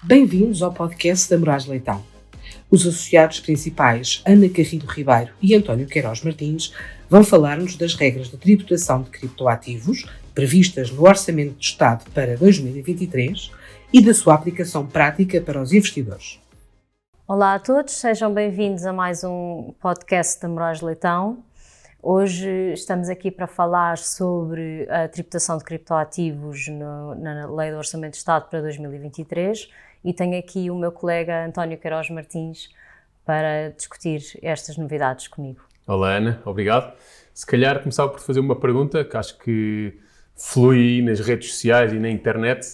Bem-vindos ao podcast da Moraes Leitão. Os associados principais Ana Carrilho Ribeiro e António Queiroz Martins vão falar-nos das regras de tributação de criptoativos previstas no Orçamento de Estado para 2023 e da sua aplicação prática para os investidores. Olá a todos, sejam bem-vindos a mais um podcast da Moraes Leitão. Hoje estamos aqui para falar sobre a tributação de criptoativos na Lei do Orçamento de Estado para 2023 e tenho aqui o meu colega António Queiroz Martins para discutir estas novidades comigo. Olá Ana, obrigado. Se calhar começava por fazer uma pergunta que acho que flui nas redes sociais e na internet.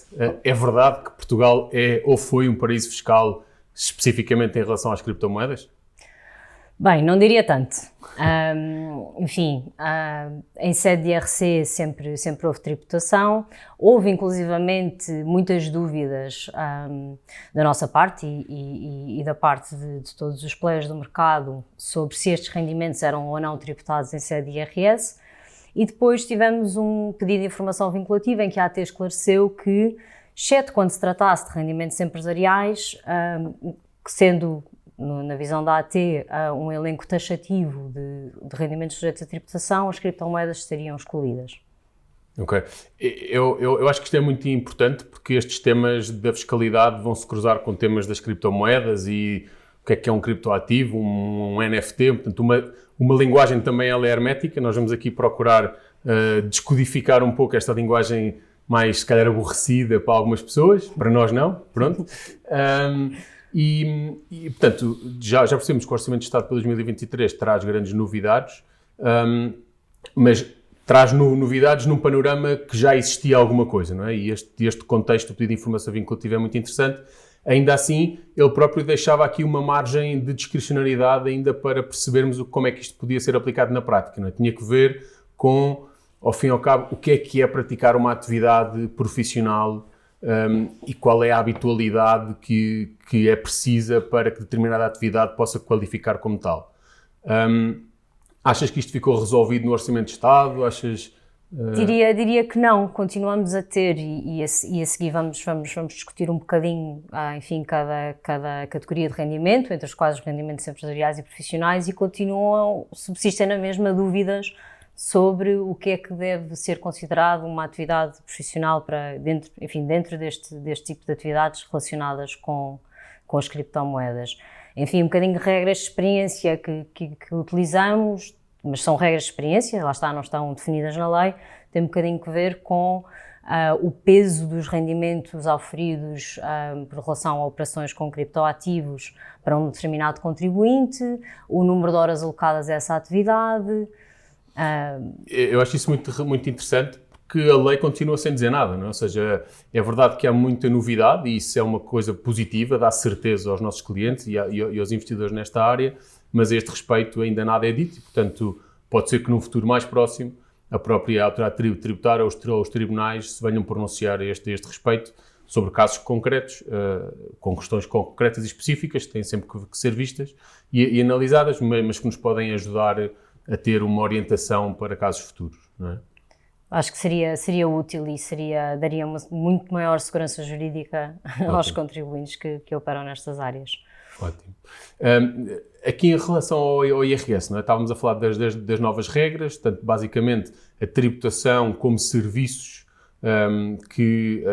É verdade que Portugal é ou foi um paraíso fiscal especificamente em relação às criptomoedas? Bem, não diria tanto. Em sede de IRC sempre houve tributação. Houve inclusivamente muitas dúvidas da nossa parte e da parte de todos os players do mercado sobre se estes rendimentos eram ou não tributados em sede de IRS. E depois tivemos um pedido de informação vinculativa em que a AT esclareceu que, exceto quando se tratasse de rendimentos empresariais, que sendo na visão da AT, um elenco taxativo de rendimentos sujeitos à tributação, as criptomoedas estariam excluídas. Ok. Eu acho que isto é muito importante porque estes temas da fiscalidade vão se cruzar com temas das criptomoedas e o que é um criptoativo, um NFT, portanto uma linguagem também ela é hermética. Nós vamos aqui procurar descodificar um pouco esta linguagem mais, se calhar, aborrecida para algumas pessoas, para nós não, pronto. Portanto, já percebemos que o Orçamento de Estado para 2023 traz grandes novidades, mas traz novidades num panorama que já existia alguma coisa, não é? E este contexto do pedido de informação vinculativa é muito interessante. Ainda assim, ele próprio deixava aqui uma margem de discricionariedade ainda para percebermos como é que isto podia ser aplicado na prática, não é? Tinha que ver com, ao fim e ao cabo, o que é praticar uma atividade profissional e qual é a habitualidade que é precisa para que determinada atividade possa qualificar como tal. Achas que isto ficou resolvido no Orçamento de Estado? Achas... Diria que não, continuamos a ter e a seguir vamos discutir um bocadinho, cada categoria de rendimento, entre as quais os rendimentos empresariais e profissionais, e subsistem na mesma dúvidas sobre o que é que deve ser considerado uma atividade profissional dentro deste tipo de atividades relacionadas com as criptomoedas. Enfim, um bocadinho de regras de experiência que utilizamos, mas são regras de experiência, lá está, não estão definidas na lei, tem um bocadinho que ver com o peso dos rendimentos auferidos por relação a operações com criptoativos para um determinado contribuinte, o número de horas alocadas a essa atividade. Eu acho isso muito interessante porque a lei continua sem dizer nada, não é? Ou seja, é verdade que há muita novidade e isso é uma coisa positiva, dá certeza aos nossos clientes e aos investidores nesta área, mas a este respeito ainda nada é dito e, portanto, pode ser que num futuro mais próximo a própria autoridade tributária ou os tribunais se venham pronunciar a este respeito sobre casos concretos, com questões concretas e específicas que têm sempre que ser vistas e analisadas, mas que nos podem ajudar a ter uma orientação para casos futuros, não é? Acho que seria útil e daria uma muito maior segurança jurídica aos contribuintes que operam nestas áreas. Ótimo. Aqui em relação ao IRS, não é? Estávamos a falar das novas regras, portanto, basicamente a tributação como serviços que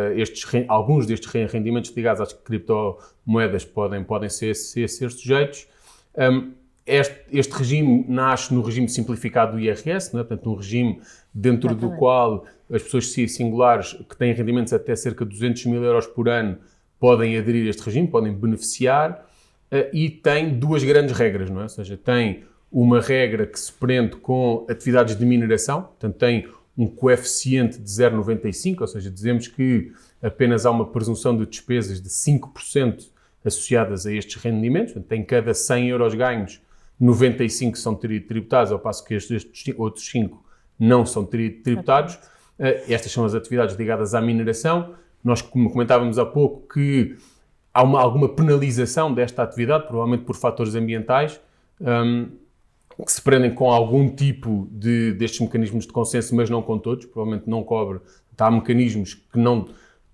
alguns destes rendimentos ligados às criptomoedas podem ser sujeitos. Este regime nasce no regime simplificado do IRS, não é? Portanto, um regime dentro do qual as pessoas singulares que têm rendimentos até cerca de 200 mil euros por ano podem aderir a este regime, podem beneficiar, e tem duas grandes regras, não é? Ou seja, tem uma regra que se prende com atividades de mineração, portanto tem um coeficiente de 0,95, ou seja, dizemos que apenas há uma presunção de despesas de 5% associadas a estes rendimentos, portanto, em cada 100 euros ganhos, 95 são tributados, ao passo que estes outros 5 não são tributados. Estas são as atividades ligadas à mineração. Nós comentávamos há pouco que há alguma penalização desta atividade, provavelmente por fatores ambientais, que se prendem com algum tipo destes mecanismos de consenso, mas não com todos, provavelmente não cobre. Há mecanismos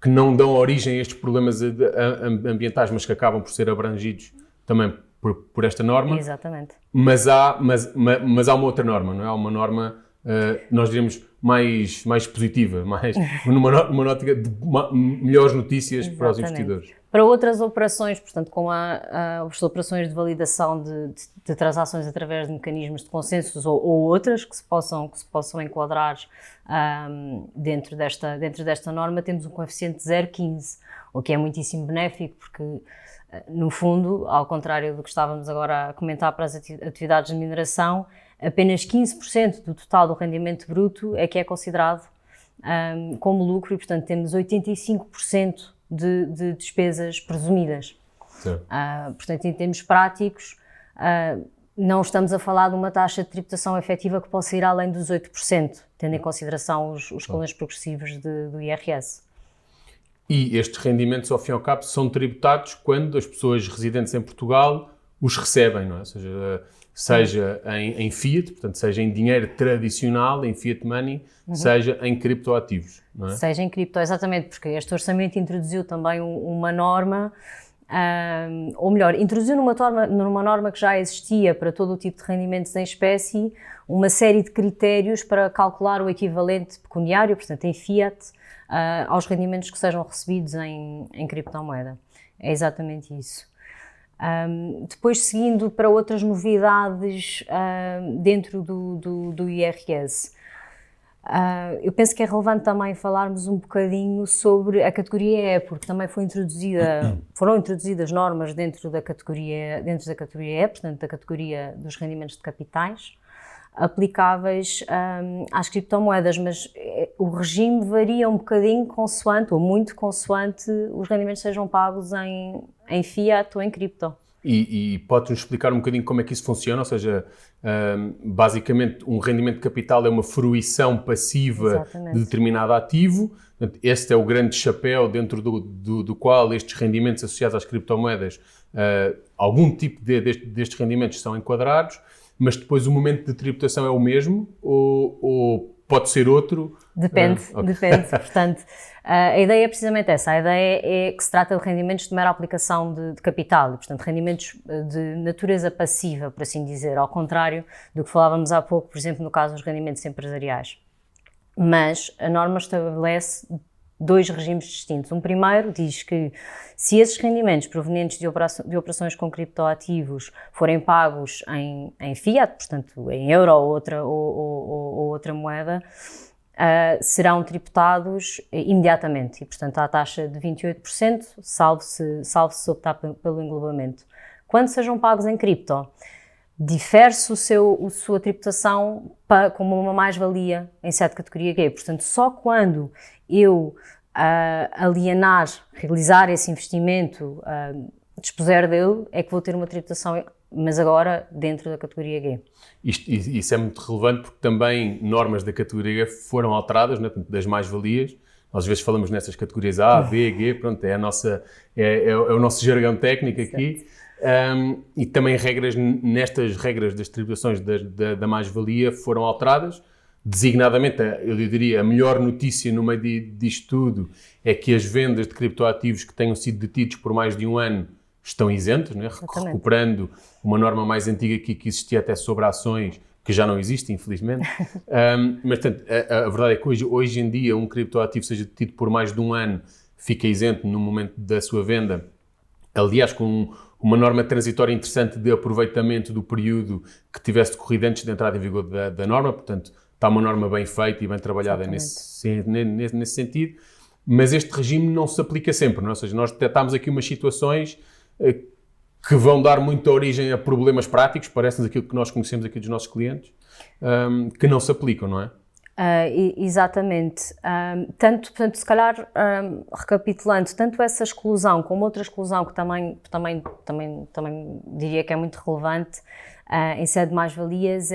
que não dão origem a estes problemas ambientais, mas que acabam por ser abrangidos também por esta norma. Exatamente. Mas há uma outra norma, não é? Há uma norma, nós diríamos, mais positiva, numa ótica de melhores notícias para os investidores. Para outras operações, portanto, como as operações de validação de transações através de mecanismos de consensos ou outras que se possam enquadrar dentro desta norma, temos um coeficiente de 0,15, o que é muitíssimo benéfico, porque, no fundo, ao contrário do que estávamos agora a comentar para as atividades de mineração, apenas 15% do total do rendimento bruto é que é considerado como lucro e, portanto, temos 85% de despesas presumidas. Portanto, em termos práticos, não estamos a falar de uma taxa de tributação efetiva que possa ir além dos 8%, tendo em consideração os escalões progressivos do IRS. E estes rendimentos, ao fim e ao cabo, são tributados quando as pessoas residentes em Portugal os recebem, não é? Seja em fiat, portanto, seja em dinheiro tradicional, em fiat money, seja em criptoativos, não é? Seja em cripto, exatamente, porque este orçamento introduziu também uma norma, ou melhor, introduziu numa norma que já existia para todo o tipo de rendimentos em espécie, uma série de critérios para calcular o equivalente pecuniário, portanto, em fiat, aos rendimentos que sejam recebidos em criptomoeda. É exatamente isso. Depois, seguindo para outras novidades dentro do IRS, eu penso que é relevante também falarmos um bocadinho sobre a categoria E, porque também foram introduzidas normas dentro da categoria E, portanto, da categoria dos rendimentos de capitais, aplicáveis às criptomoedas, mas o regime varia um bocadinho consoante, ou muito consoante, os rendimentos sejam pagos em fiat ou em cripto. E pode-nos explicar um bocadinho como é que isso funciona? Ou seja, basicamente um rendimento de capital é uma fruição passiva de determinado ativo. Portanto, este é o grande chapéu dentro do qual estes rendimentos associados às criptomoedas, algum tipo destes rendimentos são enquadrados, mas depois o momento de tributação é o mesmo ou pode ser outro? Depende. Portanto, a ideia é precisamente essa. A ideia é que se trata de rendimentos de mera aplicação de capital, e, portanto, rendimentos de natureza passiva, por assim dizer, ao contrário do que falávamos há pouco, por exemplo, no caso dos rendimentos empresariais. Mas a norma estabelece dois regimes distintos. Um primeiro diz que se esses rendimentos provenientes de operações com criptoativos forem pagos em fiat, portanto em euro ou outra moeda, serão tributados imediatamente e, portanto, à taxa de 28%, salvo se optar pelo englobamento. Quando sejam pagos em cripto, difere-se a sua tributação como uma mais-valia em sede de categoria G. Portanto, só quando eu realizar esse investimento, dispuser dele, é que vou ter uma tributação, mas agora dentro da categoria G. Isso é muito relevante porque também normas da categoria G foram alteradas, né, das mais-valias. Nós às vezes falamos nessas categorias A, B, G, pronto, é o nosso jargão técnico aqui. E também nestas regras das tributações da mais-valia foram alteradas. Designadamente, eu diria, a melhor notícia no meio disto tudo é que as vendas de criptoativos que tenham sido detidos por mais de um ano estão isentas, né? Recuperando uma norma mais antiga que existia até sobre ações, que já não existe, infelizmente. Mas, portanto, a verdade é que hoje em dia um criptoativo seja detido por mais de um ano fica isento no momento da sua venda. Aliás, com uma norma transitória interessante de aproveitamento do período que tivesse decorrido antes da entrada em vigor da norma, portanto, está uma norma bem feita e bem trabalhada nesse sentido, mas este regime não se aplica sempre, não é? Ou seja, nós detectámos aqui umas situações que vão dar muita origem a problemas práticos, parece-nos aquilo que nós conhecemos aqui dos nossos clientes, que não se aplicam, não é? Exatamente. Portanto, se calhar, recapitulando, tanto essa exclusão como outra exclusão que também diria que é muito relevante em sede de mais-valias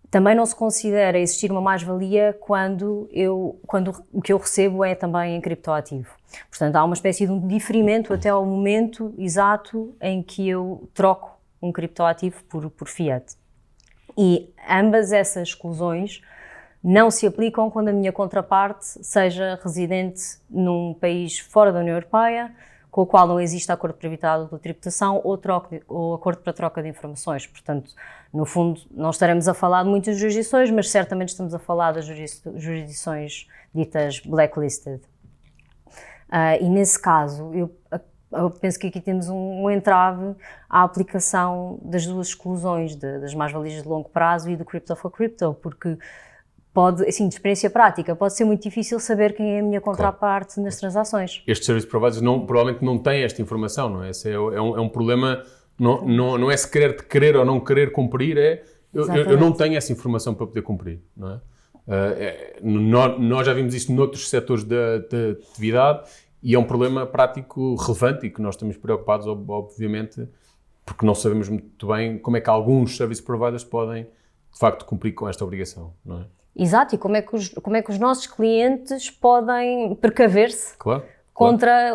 também não se considera existir uma mais-valia quando o que eu recebo é também em criptoativo. Portanto, há uma espécie de um diferimento até ao momento exato em que eu troco um criptoativo por fiat. E ambas essas exclusões não se aplicam quando a minha contraparte seja residente num país fora da União Europeia, com o qual não existe acordo para evitado de tributação ou acordo para troca de informações. Portanto, no fundo, não estaremos a falar de muitas jurisdições, mas certamente estamos a falar das jurisdições ditas blacklisted. E nesse caso, eu penso que aqui temos um entrave à aplicação das duas exclusões, das mais-valias de longo prazo e do crypto for crypto, porque pode, assim, de experiência prática, pode ser muito difícil saber quem é a minha contraparte nas transações. Estes service providers provavelmente não têm esta informação, não é? Esse é um problema, não é se querer ou não querer cumprir, eu não tenho essa informação para poder cumprir, não é? Nós já vimos isto noutros setores da atividade e é um problema prático relevante e que nós estamos preocupados, obviamente, porque não sabemos muito bem como é que alguns service providers podem, de facto, cumprir com esta obrigação, não é? Exato, e como é que os nossos clientes podem precaver-se contra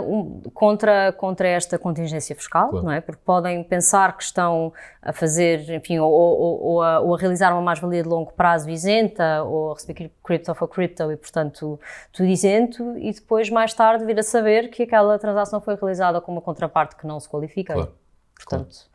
esta contingência fiscal, não é? Porque podem pensar que estão a fazer, enfim, ou a realizar uma mais-valia de longo prazo isenta, ou a receber crypto for crypto e, portanto, tudo isento, e depois, mais tarde, vir a saber que aquela transação foi realizada com uma contraparte que não se qualifica. Portanto...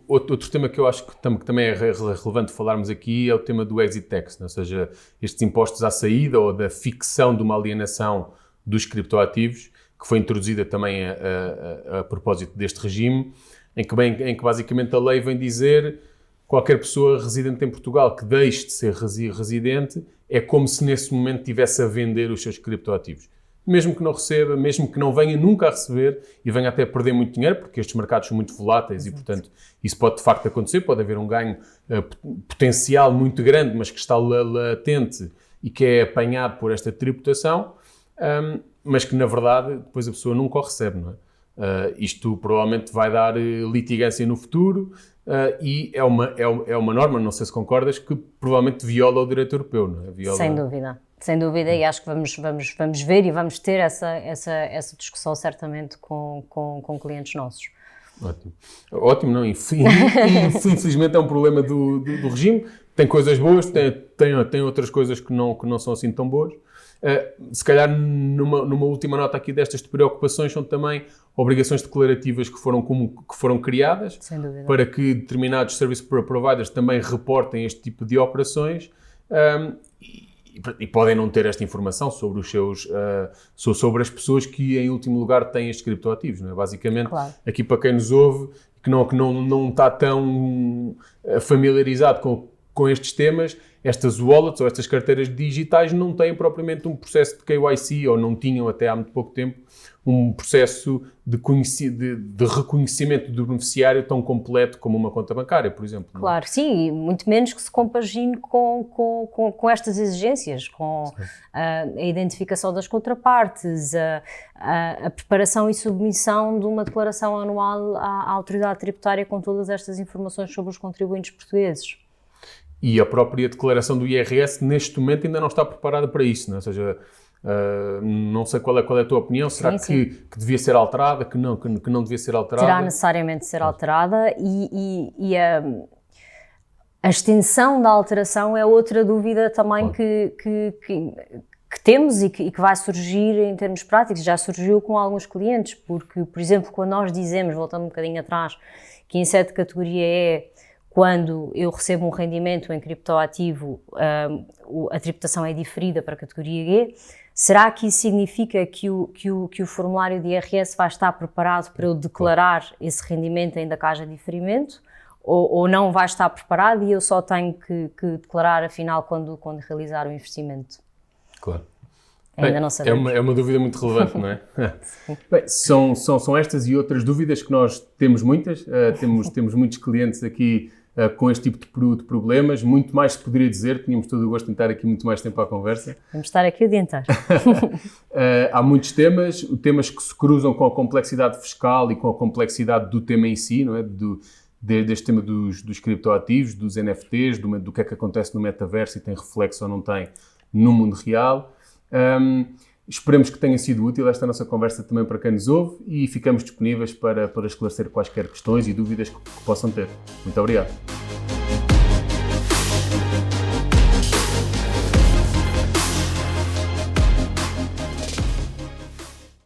Outro tema que eu acho que também é relevante falarmos aqui é o tema do exit tax, né? Ou seja, estes impostos à saída ou da ficção de uma alienação dos criptoativos, que foi introduzida também a propósito deste regime, em que basicamente a lei vem dizer qualquer pessoa residente em Portugal que deixe de ser residente é como se nesse momento estivesse a vender os seus criptoativos. Mesmo que não receba, mesmo que não venha nunca a receber e venha até a perder muito dinheiro, porque estes mercados são muito voláteis e, portanto, isso pode de facto acontecer, pode haver um ganho potencial muito grande, mas que está latente e que é apanhado por esta tributação, mas que, na verdade, depois a pessoa nunca o recebe, não é? Isto provavelmente vai dar litigância no futuro e é uma norma, não sei se concordas, que provavelmente viola o direito europeu, não é? Sem dúvida, e acho que vamos ver e vamos ter essa discussão certamente com clientes nossos. Ótimo, não? Infelizmente é um problema do regime, tem coisas boas, tem outras coisas que não são assim tão boas. Se calhar numa última nota aqui destas preocupações são também obrigações declarativas que foram criadas para que determinados service providers também reportem este tipo de operações e podem não ter esta informação sobre os seus sobre as pessoas que em último lugar têm estes criptoativos, não é? Basicamente, aqui para quem nos ouve que não está tão familiarizado com estes temas, estas wallets ou estas carteiras digitais não têm propriamente um processo de KYC, ou não tinham até há muito pouco tempo um processo de reconhecimento do beneficiário tão completo como uma conta bancária, por exemplo. Claro, sim, e muito menos que se compagine com estas exigências, com a identificação das contrapartes, a preparação e submissão de uma declaração anual à autoridade tributária com todas estas informações sobre os contribuintes portugueses. E a própria declaração do IRS, neste momento, ainda não está preparada para isso, não é? Ou seja, não sei qual é a tua opinião, será que devia ser alterada, que não devia ser alterada? Terá necessariamente de ser alterada e a extensão da alteração é outra dúvida também que temos e que vai surgir em termos práticos, já surgiu com alguns clientes, porque, por exemplo, quando nós dizemos, voltando um bocadinho atrás, que em sede de categoria E, quando eu recebo um rendimento em criptoativo, a tributação é diferida para a categoria G. Será que isso significa que o formulário de IRS vai estar preparado para eu declarar esse rendimento ainda que haja diferimento? Ou não vai estar preparado e eu só tenho que declarar, afinal, quando realizar o investimento? Claro. Ainda não sabemos. É uma dúvida muito relevante, não é? Bem, são estas e outras dúvidas que nós temos muitas. Temos muitos clientes aqui com este tipo de problemas. Muito mais se poderia dizer. Tínhamos todo o gosto de estar aqui muito mais tempo à conversa. Vamos estar aqui o dia inteiro. Há muitos temas que se cruzam com a complexidade fiscal e com a complexidade do tema em si, não é? Deste tema dos criptoativos, dos NFTs, do que é que acontece no metaverso e tem reflexo ou não tem no mundo real. Esperemos que tenha sido útil esta nossa conversa também para quem nos ouve e ficamos disponíveis para esclarecer quaisquer questões e dúvidas que possam ter. Muito obrigado.